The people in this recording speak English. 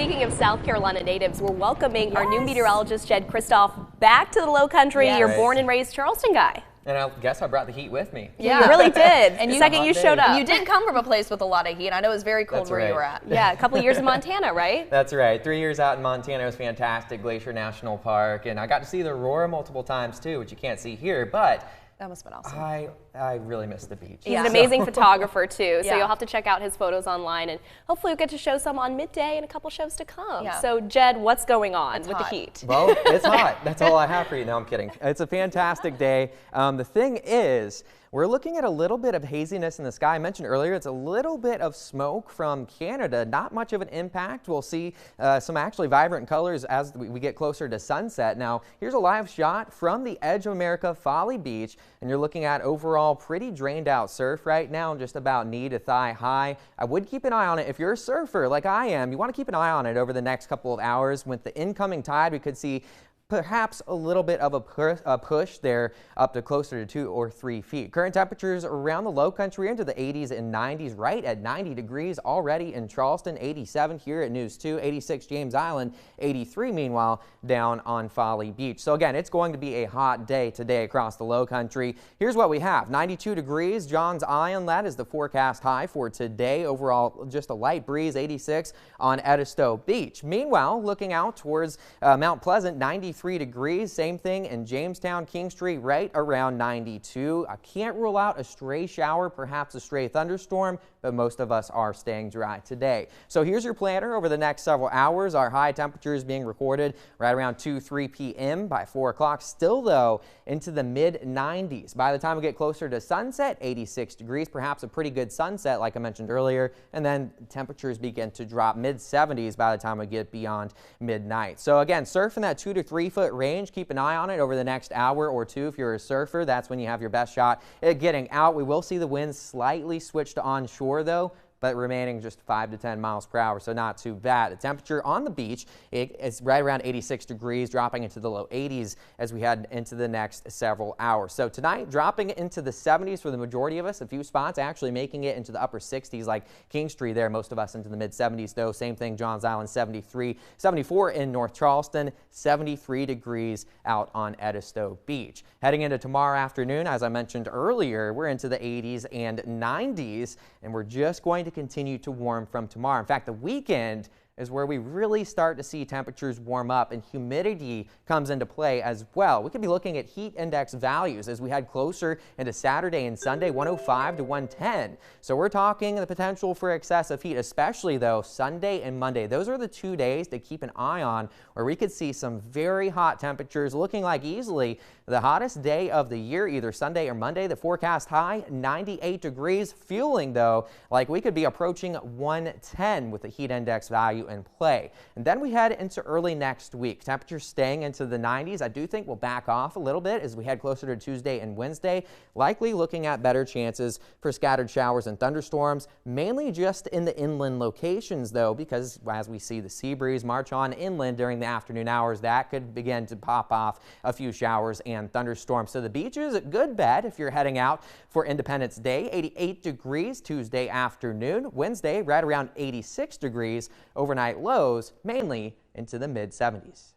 speaking of South Carolina natives, we're welcoming our new meteorologist, Jed Kristoff, back to the Low Country. Yes. You're born and raised Charleston guy. And I guess I brought the heat with me. Yeah, you really did. And the second you showed up. You did come from a place with a lot of heat. I know it was very cold where you were at. Yeah, a couple of years in Montana, right? That's right. 3 years out in Montana was fantastic. Glacier National Park. And I got to see the Aurora multiple times too, which you can't see here. But that must have been awesome. I really miss the beach. He's an amazing photographer too, so you'll have to check out his photos online, and hopefully we'll get to show some on Midday and a couple shows to come. Yeah. So Jed, what's going on with the heat? Well, it's hot. That's all I have for you. No, I'm kidding. It's a fantastic day. The thing is, we're looking at a little bit of haziness in the sky. I mentioned earlier it's a little bit of smoke from Canada. Not much of an impact. We'll see some actually vibrant colors as we get closer to sunset. Now, here's a live shot from the Edge of America Folly Beach, and you're looking at overall pretty drained out surf right now, just about knee to thigh high. I would keep an eye on it. If you're a surfer like I am, you want to keep an eye on it over the next couple of hours. With the incoming tide, we could see perhaps a little bit of a push there up to closer to 2 or 3 feet. Current temperatures around the Low Country into the 80s and 90s, right at 90 degrees already in Charleston, 87 here at News 2, 86 James Island, 83 meanwhile down on Folly Beach. So again, it's going to be a hot day today across the Low Country. Here's what we have: 92 degrees, Johns Island. That is the forecast high for today. Overall, just a light breeze, 86 on Edisto Beach. Meanwhile, looking out towards Mount Pleasant, 93 degrees, same thing in Jamestown, Kingstree, right around 92. I can't rule out a stray shower, perhaps a stray thunderstorm, but most of us are staying dry today. So here's your planner over the next several hours. Our high temperatures being recorded right around 3 p.m. by 4 o'clock. Still though into the mid 90s. By the time we get closer to sunset, 86 degrees, perhaps a pretty good sunset like I mentioned earlier, and then temperatures begin to drop mid 70s by the time we get beyond midnight. So again, surf in that 2 to 3 foot range. Keep an eye on it over the next hour or two. If you're a surfer, that's when you have your best shot at getting out. We will see the winds slightly switch to onshore though, but remaining just 5 to 10 miles per hour, so not too bad. The temperature on the beach is right around 86 degrees, dropping into the low 80s as we head into the next several hours. So tonight, dropping into the 70s for the majority of us. A few spots actually making it into the upper 60s, like Kingstree there. Most of us into the mid 70s though. Same thing, Johns Island, 73, 74 in North Charleston, 73 degrees out on Edisto Beach. Heading into tomorrow afternoon, as I mentioned earlier, we're into the 80s and 90s, and we're just going to continue to warm from tomorrow. In fact, the weekend is where we really start to see temperatures warm up and humidity comes into play as well. We could be looking at heat index values as we head closer into Saturday and Sunday, 105 to 110. So we're talking the potential for excessive heat, especially though Sunday and Monday. Those are the 2 days to keep an eye on where we could see some very hot temperatures, looking like easily the hottest day of the year, either Sunday or Monday. The forecast high, 98 degrees, feeling though like we could be approaching 110 with the heat index value in play. And then we head into early next week. Temperatures staying into the 90s. I do think we'll back off a little bit as we head closer to Tuesday and Wednesday, likely looking at better chances for scattered showers and thunderstorms, mainly just in the inland locations though, because as we see the sea breeze march on inland during the afternoon hours, that could begin to pop off a few showers and thunderstorms. So the beach is a good bet if you're heading out for Independence Day. 88 degrees Tuesday afternoon. Wednesday right around 86 degrees. Overnight lows mainly into the mid 70s.